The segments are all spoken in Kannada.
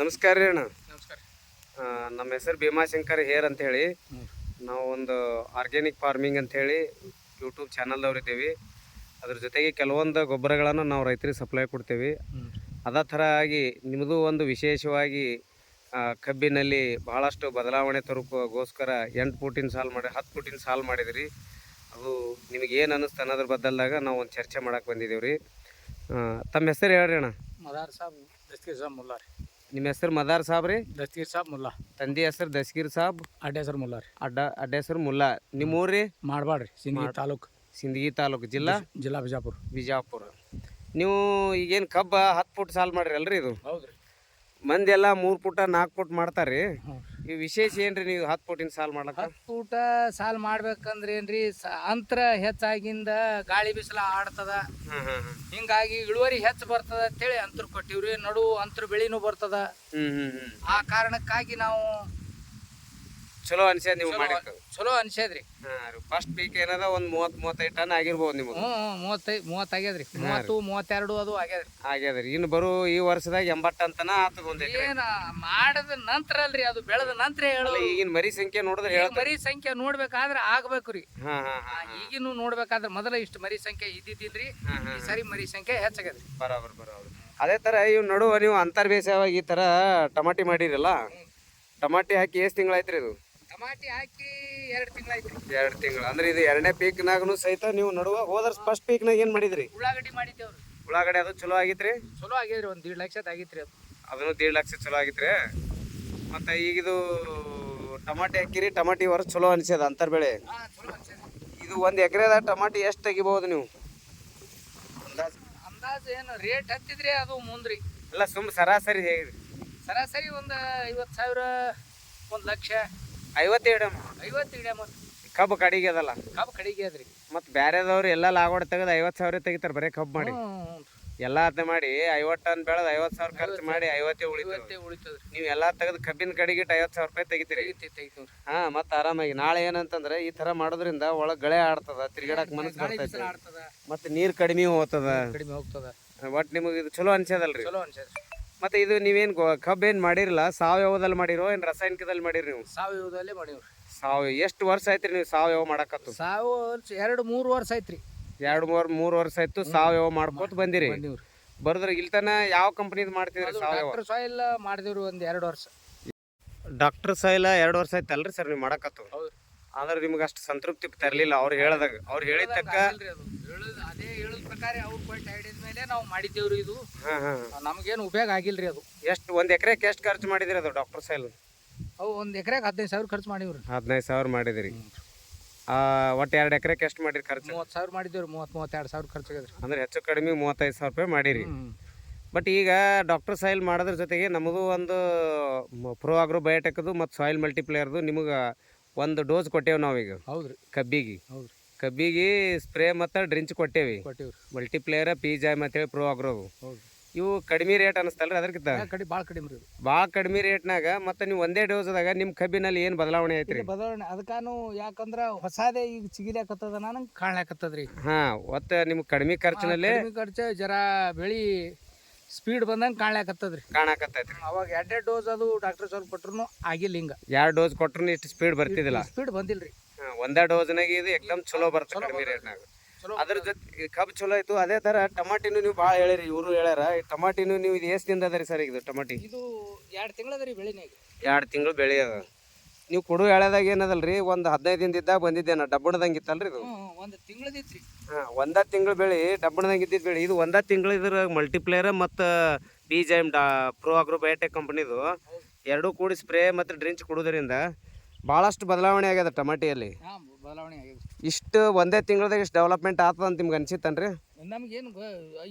ನಮಸ್ಕಾರ ರೀ ಅಣ್ಣ. ನಮಸ್ಕಾರ. ನಮ್ಮ ಹೆಸರು ಭೀಮಾಶಂಕರ್ ಹೇರ್ ಅಂತ ಹೇಳಿ. ನಾವು ಒಂದು ಆರ್ಗ್ಯಾನಿಕ್ ಫಾರ್ಮಿಂಗ್ ಅಂತ ಹೇಳಿ ಯೂಟ್ಯೂಬ್ ಚಾನಲ್ದವ್ರು ಇದ್ದೀವಿ. ಅದ್ರ ಜೊತೆಗೆ ಕೆಲವೊಂದು ಗೊಬ್ಬರಗಳನ್ನು ನಾವು ರೈತರಿಗೆ ಸಪ್ಲೈ ಕೊಡ್ತೇವೆ. ಅದೇ ಥರ ಆಗಿ ನಿಮ್ಮದು ಒಂದು ವಿಶೇಷವಾಗಿ ಕಬ್ಬಿನಲ್ಲಿ ಬಹಳಷ್ಟು ಬದಲಾವಣೆ ತರೋಕ್ಕೋಸ್ಕರ 8 ಫೂಟಿನ ಸಾಲು ಮಾಡಿ 10 ಫೂಟಿನ ಸಾಲು ಮಾಡಿದಿರಿ. ಅದು ನಿಮಗೆ ಏನು ಅನ್ನಿಸ್ತು ಅನ್ನೋದ್ರ ಬದಲಾಗ ನಾವು ಒಂದು ಚರ್ಚೆ ಮಾಡಕ್ಕೆ ಬಂದಿದ್ದೀವಿ ರೀ. ತಮ್ಮ ಹೆಸರು ಹೇಳ್ರಿ ಅಣ್ಣ. ಮದಾರ್ ಸಾಬ್ ದಸ್ತಗೀರ್ ಸಾಬ್ ಮುಲ್ಲಾ ರೀ. ನಿಮ್ಮ ಹೆಸರು ಮದಾರ್ ಸಾಬ್ ರೀ? ದಸ್ತಗೀರ್ ಸಾಬ್ ಮುಲ್ಲಾ. ತಂದೆ ಹೆಸರು ದಸ್ತಗೀರ್ ಸಾಬ್, ಅಡ್ಡ ಹೆಸರು ಮುಲ್ಲಾ ರೀ. ಅಡ್ಡ ಹೆಸರು ಮುಲ್ಲಾ. ನಿಮ್ಮ ಊರು ರೀ? ಮಾಡಬಾಡ್ರಿ, ಸಿಂದಗಿ ತಾಲೂಕು. ಸಿಂದಗಿ ತಾಲೂಕು, ಜಿಲ್ಲಾ ಬಿಜಾಪುರ. ಬಿಜಾಪುರ. ನೀವು ಈಗೇನು ಕಬ್ಬ 10 ಫುಟ್ ಸಾಲು ಮಾಡಿರಿ ಅಲ್ರಿ? ಇದು ಹೌದು ರೀ. ಮಂದಿ ಎಲ್ಲ 3 ಫುಟ 4 ಫುಟ್ ಮಾಡ್ತಾರೆ ರೀ. ಈ ವಿಶೇಷ ಏನ್ರಿ ನೀವು 10 ಫುಟಿನ ಸಾಲು ಮಾಡ್ಲಕ್ಕ? 10 ಫೂಟ ಸಾಲು ಮಾಡ್ಬೇಕಂದ್ರೆ ಏನ್ರಿ, ಅಂತರ ಹೆಚ್ಚಾಗಿಂದ ಗಾಳಿ ಬಿಸಿಲ ಆಡ್ತದ, ಹಿಂಗಾಗಿ ಇಳುವರಿ ಹೆಚ್ಚು ಬರ್ತದ ಅಂತೇಳಿ ಅಂತರ ಕೊಟ್ಟಿವ್ರಿ. ನಡು ಅಂತರ ಬೆಳಿನೂ ಬರ್ತದ. ಆ ಕಾರಣಕ್ಕಾಗಿ ನಾವು ಚಲೋ ಅನ್ಸ್ಯದ ನೀವು ಮಾಡಕ್ಕೆ? ಚಲೋ ಅನ್ಸೇದ್ರಿ. ಫಸ್ಟ್ ಪೀಕ್ ಏನದ ಒಂದು 30-35 ಟನ್ ಆಗಿರ್ಬೋದು ನಿಮಗೆ? 30 ಆಗ್ಯದ್ರಿ. 30-32 ಅದು ಆಗ್ಯದ್ರಿ. ಇನ್ನು ಬರೋ ಈ ವರ್ಷದಾಗ 80 ಟನ್ ತನ ಆತದ. ಒಂದು ಏನ ಮಾಡದ ನಂತರ ಅಲ್ರಿ, ಅದು ಬೆಳೆದ ನಂತರ ಹೇಳೋದು. ಈಗಿನ ಮರಿ ಸಂಖ್ಯೆ ನೋಡಿದ್ರೆ ಮರಿ ಸಂಖ್ಯೆ ನೋಡ್ಬೇಕಾದ್ರೆ ಆಗ್ಬೇಕು ರೀ. ಈಗಿನೂ ನೋಡ್ಬೇಕಾದ್ರೆ ಮೊದಲ ಇಷ್ಟು ಮರಿ ಸಂಖ್ಯೆ ಇದ್ದಿದ್ದಿಲ್ರಿ. ಈ ಸರಿ ಮರಿ ಸಂಖ್ಯೆ ಹೆಚ್ಚಾಗ್ಯದ್ರಿ. ಬರೋಬರ್. ಅದೇ ತರ ಇವ್ ನಡುವ ನೀವು ಅಂತರ್ ಬೇಸಾಯವಾಗಿ ಈ ತರ ಟಮಾಟಿ ಮಾಡಿರಲ್ಲ, ಟಮಾಟಿ ಹಾಕಿ ಎಷ್ಟು ತಿಂಗಳಾಯ್ತ್ರಿ ಇದು? ಟಮಾಟಿ ಹಾಕಿ 2 ತಿಂಗಳಾಯ್ತು. 2 ತಿಂಗಳು ಅಂದ್ರೆ ಇದು 2ನೇ ಪೀಕ್ನಾಗೂ ಸಹಿತ ನೀವು ನಡುವ ಹೋದ್ರ ಫಸ್ಟ್ ಪೀಕ್ನಾಗ ಏನು ಮಾಡಿದ್ರಿ? ಉಳ್ಳಾಗಡ್ಡಿ ಮಾಡಿದ್ದೇವ್ರಿ. ಉಳ್ಳಾಗಡ್ಡಿ ಅದು ಚಲೋ ಆಗಿತ್ರಿ? ಚಲೋ ಆಗಿದ್ರಿ. 1.5 ಲಕ್ಷದ ಆಗಿತ್ರಿ. ಅದನ್ನು 1.5 ಲಕ್ಷ ಚಲೋ ಆಗಿತ್ರಿ. ಮತ್ತೆ ಈಗಿದು ಟಮಾಟಿ ಹಾಕಿರಿ, ಟಮಾಟಿ ವರ್ಷ ಚಲೋ ಅನಿಸ್ಯದ ಅಂತರ್ ಬೆಳೆ. ಇದು 1 ಎಕರೆದಾಗ ಟಮಾಟಿ ಎಷ್ಟು ತೆಗಿಬಹುದು ನೀವು ಅಂದಾಜು? ಏನು ರೇಟ್ ಹತ್ತಿದ್ರಿ ಅದು ಮುಂದ್ರಿ? ಎಲ್ಲ ಸರಾಸರಿ ಹೇಗ್ರಿ? ಸರಾಸರಿ ಒಂದು 50,000, 1 ಲಕ್ಷ. 50 ಇಡಮ್. ಕಬ್ಬು ಕಡಿಗೆ ಅದಲ್ಲ? ಕಬ್ಬು ಕಡಿಗೆ ಅದ್ರಿ. ಮತ್ತು ಬೇರೆದವ್ರು ಎಲ್ಲ ಲಾಗೋಡ್ ತೆಗೆದು 50,000 ತೆಗಿತಾರೆ ಬರೀ ಕಬ್ಬು ಮಾಡಿ. ಎಲ್ಲ ಅದ್ನ ಮಾಡಿ 50 ಟನ್ ಬೆಳೆದು 50,000 ಖರ್ಚು ಮಾಡಿ 50 ಉಳಿತದ್ರಿ. ನೀವು ಎಲ್ಲ ತೆಗೆದು ಕಬ್ಬಿನ ಕಡಿಗೆ 50,000 ರೂಪಾಯಿ ತೆಗಿತೀರಿ. ಮತ್ತೆ ಆರಾಮಾಗಿ. ನಾಳೆ ಏನಂತಂದ್ರೆ ಈ ತರ ಮಾಡೋದ್ರಿಂದ ಒಳಗೆ ಗಳೆ ಆಡ್ತದ, ತಿರ್ಗಾಡಕ್ ಮನಸ್ಸು ಬರ್ತೈತೆ, ಮತ್ತೆ ನೀರು ಕಡಿಮೆ ಹೋಗ್ತದ. ಒಟ್ಟು ನಿಮಗೆ ಇದು ಚಲೋ ಅನ್ಸದಲ್ರಿ? ಚಲೋ ಅನ್ಸದ್ರಿ. ಮತ್ತೆ ಇದು ನೀವೇನು ಕಬ್ಬು ಏನು ಮಾಡಿರಲ್ಲ, ಸಾವಯವದಲ್ಲಿ ಮಾಡಿರೋ ಏನು ರಾಸಾಯನಿಕದಲ್ಲಿ ಮಾಡಿರಿ ನೀವು? ಸಾವಯವದಲ್ಲೇ ಮಾಡಿವ್ರಿ. ಎಷ್ಟು ವರ್ಷ ಆಯ್ತ್ರಿ ನೀವು ಸಾವಯವ ಮಾಡಕತ್ತು? 2-3 ವರ್ಷ ಐತ್ರಿ. 2-3 ವರ್ಷ ಆಯ್ತು ಸಾವಯವ ಮಾಡ್ಕೋತ ಬಂದಿರಿ. ಬರೋದ್ರ ಇಲ್ತನ ಯಾವ ಕಂಪನಿದ್ ಮಾಡ್ತಿದ್ರಿ ಸಾವಯವ? ಡಾಕ್ಟರ್ ಸಾಯಿಲ್ ಮಾಡಿದಿವ್ರಿ 2 ವರ್ಷ. ಡಾಕ್ಟರ್ ಸಾಯಿಲ್ 2 ವರ್ಷ ಆಯ್ತಲ್ರಿ ಸರ್ ನೀವು ಮಾಡಕತ್ತು? ಆದ್ರೆ ನಿಮ್ಗೆ ಅಷ್ಟು ಸಂತೃಪ್ತಿ ತರಲಿಲ್ಲ ಅವ್ರು ಹೇಳಿದಾಗ? ಅವ್ರು ಹೇಳಿದ ತಕ್ಕ ಅದೇ ಹೇಳದ ಪ್ರಕಾರ ಅವ್ರು ಕೊಟ್ಟು ಹಿಡಿದ ಮೇಲೆ ನಾವು ಮಾಡಿದ್ದೇವ್ರಿ. ಇದು ನಮಗೇನು ಉಪಯೋಗ ಆಗಿಲ್ರಿ. ಅದು ಎಷ್ಟು 1 ಎಕರೆಗೆ ಎಷ್ಟು ಖರ್ಚು ಮಾಡಿದಿರಿ ಅದು ಡಾಕ್ಟರ್ ಸಾಯಿಲ್? ಅವು 1 ಎಕರೆಗೆ 15,000 ಖರ್ಚು ಮಾಡಿವ್ರಿ. 15,000 ಮಾಡಿದಿರಿ. ಒಟ್ಟು 2 ಎಕರೆಗೆ ಎಷ್ಟು ಮಾಡಿರಿ ಖರ್ಚು? 30,000 ಮಾಡಿದ್ದೇವ್ರಿ. 32,000 ಖರ್ಚು ಆಗ್ಯದ್ರಿ. ಅಂದ್ರೆ ಹೆಚ್ಚು ಕಡಿಮೆ 35,000 ರೂಪಾಯಿ ಮಾಡಿರಿ. ಬಟ್ ಈಗ ಡಾಕ್ಟರ್ ಸಾಯಿಲ್ ಮಾಡೋದ್ರ ಜೊತೆಗೆ ನಮಗೂ ಒಂದು ಪ್ರೋ ಆಗ್ರೋ ಬಯೋಟೆಕ್ದು ಮತ್ತು ಸಾಯಿಲ್ ಮಲ್ಟಿಪ್ಲೇಯರ್ದು ನಿಮಗೆ 1 ಡೋಸ್ ಕೊಟ್ಟೇವಿ ನಾವೀಗ. ಹೌದ್ರಿ. ಕಬ್ಬಿಗೆ ಸ್ಪ್ರೇ ಮತ್ತು ಡ್ರಿಂಚ್ ಕೊಟ್ಟೇವಿ. ಮಲ್ಟಿಪ್ಲೇಯರ್ ಪಿಜಾಯ್ ಅಂತೇಳಿ ಪ್ರೋ ಆಗ್ರೋದು. ಇವು ಕಡಿಮೆ ರೇಟ್ ಅನಿಸ್ತಲ್ರಿ ಅದಕ್ಕಿಂತ? ಭಾಳ ಕಡಿಮೆ ರೇಟ್ನಾಗ. ಮತ್ತು ನೀವು ಒಂದೇ ಡೋಸ್ದಾಗ ನಿಮ್ಮ ಕಬ್ಬಿನಲ್ಲಿ ಏನು ಬದಲಾವಣೆ ಐತ್ರಿ? ಬದಲಾವಣೆ ಅದಕ್ಕಾನು ಯಾಕಂದ್ರೆ ಹೊಸಾದೇ ಈಗ ಚಿಗಿಲಾಕತ್ತದ, ನಂಗೆ ಕಾಣ್ಲಾಕತ್ತದ್ರಿ. ಒಟ್ಟು ನಿಮ್ಗೆ ಕಡಿಮೆ ಖರ್ಚಿನಲ್ಲೇ ಖರ್ಚು ಜರ ಬೆಳಿ ಸ್ಪೀಡ್ ಬಂದಂಗೆ ಕಾಣಕತ್ತೈತ್ರಿ. ಅವಾಗ 2 ಡೋಸ್ ಅದು ಡಾಕ್ಟರ್ ಸಾಯಿಲ್ ಕೊಟ್ರು ಆಗಿಲ್ಲ. ಹಿಂಗ 2 ಡೋಸ್ ಕೊಟ್ರು ಇಷ್ಟು ಸ್ಪೀಡ್ ಬರ್ತಿದ್ದಿಲ್ಲ. ಸ್ಪೀಡ್ ಬಂದಿಲ್ರಿ. ಒಂದೇ ಡೋಸ್ನಾಗ ಇದು ಏಕದಮ್ ಚಲೋ ಬರ್ತದೆ ಕಡಿಮೆ ರೇಟ್ನಾಗ. ಅದ್ರ ಜೊತೆ ಕಬ್ಬು ಚಲೋ ಆಯ್ತು. ಅದೇ ತರ ಟಮಾಟಿನೂ ನೀವು ಭಾಳ ಹೇಳಿರಿ, ಇವರು ಹೇಳ್ಯಾರ. ಈ ಟಮಾಟಿನೂ ನೀವು ಇದು ಎಷ್ಟು ದಿನದ ಅದರಿ ಸರ್ ಇದು ಟಮಾಟಿ? ಇದು 2 ತಿಂಗಳದರಿ ಬೆಳಿನಾಗ. 2 ತಿಂಗಳು ಬೆಳೆ ಅದ. ನೀವು ಕೊಡು ಎಳೆದಾಗ ಏನದಲ್ರಿ, ಒಂದು 15 ದಿನದಿದ್ದಾಗ ಬಂದಿದ್ದೇನ ಡಬ್ಬಣದಂಗೆ ಇತ್ತಲ್ರಿ ಇದು? 1 ತಿಂಗಳದಿತ್ರಿ. 1 ತಿಂಗಳು ಬೆಳೆ ಡಬ್ಬಣದಂಗೆ ಇದ್ದಿದ್ದು ಬೆಳೆ. ಇದು 1 ತಿಂಗಳು ಇದ್ರ ಮಲ್ಟಿಪ್ಲೇಯರ್ ಮತ್ತು ಪಿಜೈಮ್ ಪ್ರೋ ಆಗ್ರೋ ಬಯೋಟೆಕ್ ಕಂಪ್ನಿದು 2 ಕೂಡಿ ಸ್ಪ್ರೇ ಮತ್ತು ಡ್ರಿಂಚ್ ಕೊಡೋದ್ರಿಂದ ಭಾಳಷ್ಟು ಬದಲಾವಣೆ ಆಗ್ಯದ ಟಮಾಟಿಯಲ್ಲಿ. ಇಷ್ಟು 1 ತಿಂಗಳದಾಗ ಇಷ್ಟು ಡೆವಲಪ್ಮೆಂಟ್ ಆಗ್ತದ ಅಂತ ನಿಮ್ಗೆ ಅನ್ಸಿತ್ತನ್ರಿ? ನಮ್ಗೇನು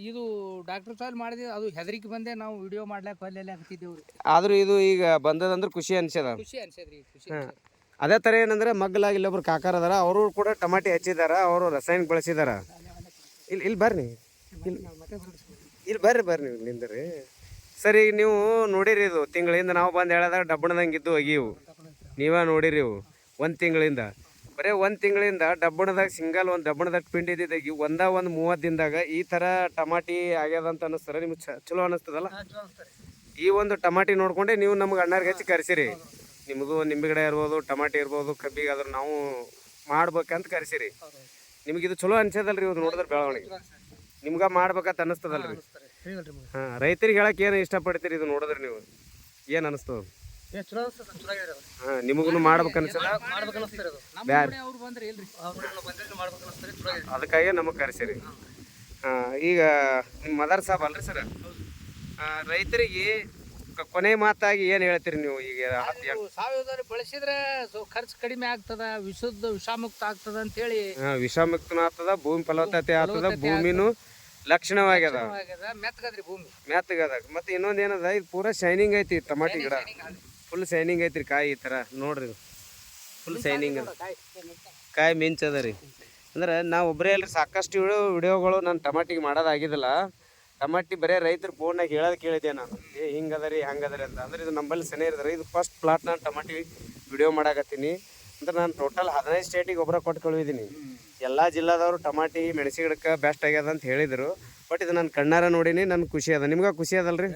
ಇದು ಡಾಕ್ಟರ್ ಸಾಯಿಲ್ ಮಾಡಿದ್ವಿ, ಅದು ಹೆದರಿಕೆ ಬಂದೆ ನಾವು ವಿಡಿಯೋ ಮಾಡ್ಲಾಕ ಅಲ್ಲೆಲ್ಲ ಹಾಕ್ತಿದ್ದೇವ್ರಿ. ಆದ್ರೂ ಇದು ಈಗ ಬಂದದಂದ್ರೆ ಖುಷಿ ಅನ್ಸದ. ಅದೇ ಥರ ಏನಂದ್ರೆ ಮಗ್ಲಾಗಿ ಇಲ್ಲೊಬ್ರು ಕಾಕಾರ ಅದಾರ, ಅವರು ಕೂಡ ಟಮಾಟಿ ಹಚ್ಚಿದಾರ, ಅವರು ರಾಸಾಯನಿಕ ಬಳಸಿದಾರ. ಇಲ್ಲಿ ಬರ್ರಿ, ಇಲ್ಲಿ ಬರ್ರಿ ನೀವು ನಿಂದ್ರಿ. ಸರಿ, ಈಗ ನೀವು ನೋಡಿರಿ ಇದು ತಿಂಗಳಿಂದ ನಾವು ಬಂದು ಹೇಳದಾಗ ಡಬ್ಬಣದಂಗೆ ಇದ್ದು ಹೋಗಿವು, ನೀವೇ ನೋಡಿರಿ ಇವು 1 ತಿಂಗಳಿಂದ. ಬರೀ 1 ತಿಂಗಳಿಂದ ಡಬ್ಬಣದಾಗ ಸಿಂಗಲ್ ಒಂದು ಡಬ್ಬಣದಾಗ ಪಿಂಡಿ ಇದ್ದಿದ್ದಾಗಿ 30 ದಿನದಾಗ ಈ ಥರ ಟಮಾಟಿ ಆಗ್ಯದ ಅಂತ ಅನ್ನಿಸ್ತಾರೆ ನಿಮ್ಗೆ? ಚಲೋ ಅನ್ನಿಸ್ತದಲ್ಲ? ಈ ಒಂದು ಟಮಾಟಿ ನೋಡ್ಕೊಂಡೆ ನೀವು ನಮ್ಗೆ ಅಣ್ಣಾರ್ಗೆ ಹೆಚ್ಚಿ ಕರೆಸಿರಿ. ನಿಮಗೂ ನಿಂಬೆ ಗಿಡ ಇರ್ಬೋದು, ಟಮಾಟಿ ಇರ್ಬೋದು, ಕಬ್ಬಿಗೆ ಅದ್ರ ನಾವು ಮಾಡ್ಬೇಕಂತ ಕರೆಸಿರಿ. ನಿಮ್ಗೆ ಇದು ಚಲೋ ಅನ್ಸದಲ್ರಿ ಇವ್ರು ನೋಡಿದ್ರೆ ಬೆಳವಣಿಗೆ ನಿಮ್ಗೆ ಮಾಡ್ಬೇಕಂತ ಅನ್ನಿಸ್ತದಲ್ರಿ? ಹಾಂ, ರೈತರಿಗೆ ಹೇಳಕ್ಕೆ ಏನು ಇಷ್ಟಪಡ್ತೀರಿ ಇದು ನೋಡಿದ್ರೆ ನೀವು? ಏನು ಅನಿಸ್ತದ? ಹಾಂ, ನಿಮಗೂ ಮಾಡ್ಬೇಕು ಅನ್ಸದ? ಅದಕ್ಕಾಗಿ ನಮಗೆ ಕರೆಸಿರಿ. ಹಾಂ, ಈಗ ನಿಮ್ಮ ಮದರ್ ಸಾಬ್ ಅಲ್ರಿ ಸರ್, ರೈತರಿಗೆ ಕೊನೆ ಮಾತಾಗಿ ಏನು ಹೇಳ್ತೀರಿ ನೀವು? ಈಗ ಸಾವಯವದಲ್ಲಿ ಬಳಸಿದ್ರೆ ಖರ್ಚು ಕಡಿಮೆ ಆಗ್ತದ, ವಿಷಾಮುಕ್ತ ಆಗ್ತದ ಅಂತೇಳಿ. ವಿಷಾಮುಕ್ತನೂ ಆಗ್ತದ, ಭೂಮಿ ಫಲವತ್ತತೆ ಆಗ್ತದ, ಭೂಮಿನೂ ಲಕ್ಷಣವಾಗ್ಯದ, ಮೆತ್ತಗದ್ರಿ ಭೂಮಿ, ಮೆತ್ತಗದ. ಮತ್ತೆ ಇನ್ನೊಂದು ಏನದ, ಇದು ಪೂರಾ ಶೈನಿಂಗ್ ಐತಿ ಟಮಾಟಿ ಗಿಡ, ಫುಲ್ ಶೈನಿಂಗ್ ಐತ್ರಿ. ಕಾಯಿ ಈ ಥರ ನೋಡ್ರಿ, ಫುಲ್ ಶೈನಿಂಗ್ ಅದ, ಕಾಯಿ ಮಿಂಚದ ರೀ. ಅಂದ್ರೆ ನಾವು ಒಬ್ಬರೇ ಅಲ್ರಿ, ಸಾಕಷ್ಟು ವಿಡಿಯೋಗಳು ನಾನು ಟಮಾಟಿಗೆ ಮಾಡೋದಾಗಿದ್ದಿಲ್ಲ. ಟಮಾಟಿ ಬರೀ ರೈತರು ಫೋನ್ನಾಗ ಹೇಳೋದು ಕೇಳಿದ್ದೆ ನಾನು, ಹಿಂಗದ ರೀ ಹಂಗದ ರೀ ಅಂತ. ಅಂದ್ರೆ ಇದು ನಂಬಲ್ಲಿ ಸೆನೆ ಇರ್ತಾರೆ. ಇದು ಫಸ್ಟ್ ಪ್ಲಾಟ್ ನಾನು ಟಮಾಟಿ ವಿಡಿಯೋ ಮಾಡಾಕತ್ತೀನಿ. ಅಂದ್ರೆ ನಾನು ಟೋಟಲ್ 15 ಸ್ಟೇಟಿಗೆ ಗೊಬ್ಬರ ಕೊಟ್ಟು ಕಳಿದ್ದೀನಿ. ಎಲ್ಲ ಜಿಲ್ಲಾದವರು ಟಮಾಟಿ ಮೆಣಸಿ ಗಿಡಕ್ಕೆ ಬೆಸ್ಟ್ ಆಗ್ಯದ ಅಂತ ಹೇಳಿದರು. ಬಟ್ ಇದು ನಾನು ಕಣ್ಣಾರ ನೋಡೀನಿ, ನನ್ಗೆ ಖುಷಿ ಅದ. ನಿಮ್ಗೆ ಖುಷಿ ಅದಲ್ರಿ?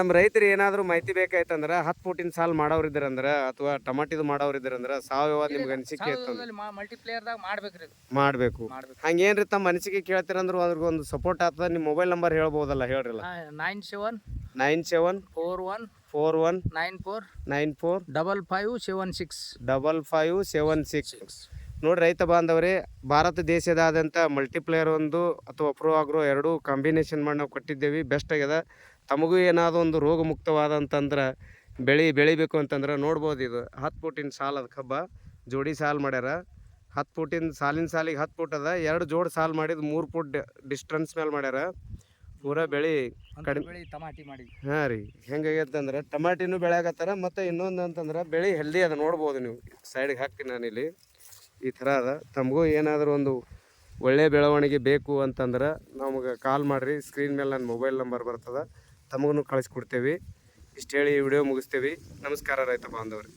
ನಮ್ಮ ರೈತರು ಏನಾದರೂ ಮಾಹಿತಿ ಬೇಕಾಯ್ತಂದ್ರೆ 10 ಫೂಟಿನ ಸಾಲು ಮಾಡೋರಿದ್ರಂದ್ರೆ ಅಥವಾ ಟಮಾಟಿದು ಮಾಡೋರಿದ್ರಂದ್ರೆ ಸಾವಯವ ನಿಮ್ಗೆ ಅನಿಸಿಕೆ ಇರ್ತದೆ, ಮಲ್ಟಿಪ್ಲೇಯರ್ದಾಗ ಮಾಡ್ಬೇಕ್ರಿ, ಮಾಡಬೇಕು. ಹಂಗೇನ್ರಿ ತಮ್ಮ ಅನಿಸಿಕೆ ಕೇಳ್ತೀರಂದ್ರೆ ಅದ್ರಿಗೆ ಒಂದು ಸಪೋರ್ಟ್ ಆಗ್ತದೆ. ನಿಮ್ಮ ಮೊಬೈಲ್ ನಂಬರ್ ಹೇಳ್ಬೋದಲ್ಲ, ಹೇಳ್ರಲ್ಲ. 9741949576 ನೋಡಿ ರೈತ ಬಾಂಧವರೇ, ಭಾರತ ದೇಶದಾದ್ಯಂತ ಮಲ್ಟಿಪ್ಲೇಯರ್ ಒಂದು ಅಥವಾ ಪ್ರೋ ಆಗ್ರೋ ಎರಡೂ ಕಾಂಬಿನೇಷನ್ ಮಾಡಿ ನಾವು ಕೊಟ್ಟಿದ್ದೇವೆ. ಬೆಸ್ಟ್ ಆಗ್ಯದ. ತಮಗೂ ಏನಾದರೂ ಒಂದು ರೋಗ ಮುಕ್ತವಾದಂತಂದ್ರೆ ಬೆಳಿಬೇಕು ಅಂತಂದ್ರೆ ನೋಡ್ಬೋದು. ಇದು 10 ಫೂಟಿನ ಸಾಲು ಅದ, ಕಬ್ಬ ಜೋಡಿ ಸಾಲು ಮಾಡ್ಯಾರ. 10 ಫೂಟಿನ ಸಾಲಿನ ಸಾಲಿಗೆ 10 ಫೂಟ್ ಅದ, 2 ಜೋಡಿ ಸಾಲು ಮಾಡಿದ್ದು 3 ಫೂಟ್ ಡಿಸ್ಟೆನ್ಸ್ ಮೇಲೆ ಮಾಡ್ಯಾರ. ಪೂರಾ ಬೆಳೆ ಕಡಿಮೆ ಟಮಾಟಿ ಮಾಡಿ. ಹಾಂ ರೀ, ಹೆಂಗಾಗೈತೆ ಅಂದ್ರೆ ಟಮಾಟಿನೂ ಬೆಳೆಯಾಗತ್ತಾರ. ಮತ್ತು ಇನ್ನೊಂದು ಅಂತಂದ್ರೆ ಬೆಳೆ ಹೆಲ್ದಿ ಅದ, ನೋಡ್ಬೋದು ನೀವು. ಸೈಡ್ಗೆ ಹಾಕ್ತೀನಿ ನಾನಿಲ್ಲಿ, ಈ ಥರ ಅದ. ತಮಗೂ ಏನಾದರೂ ಒಂದು ಒಳ್ಳೆಯ ಬೆಳವಣಿಗೆ ಬೇಕು ಅಂತಂದ್ರೆ ನಮಗೆ ಕಾಲ್ ಮಾಡಿರಿ. ಸ್ಕ್ರೀನ್ ಮೇಲೆ ನನ್ನ ಮೊಬೈಲ್ ನಂಬರ್ ಬರ್ತದೆ, ತಮಗೂ ಕಳಿಸ್ಕೊಡ್ತೇವೆ. ಇಷ್ಟು ಹೇಳಿ ಈ ವಿಡಿಯೋ ಮುಗಿಸ್ತೇವೆ. ನಮಸ್ಕಾರ ರೈತ ಬಾಂಧವ್ರಿ.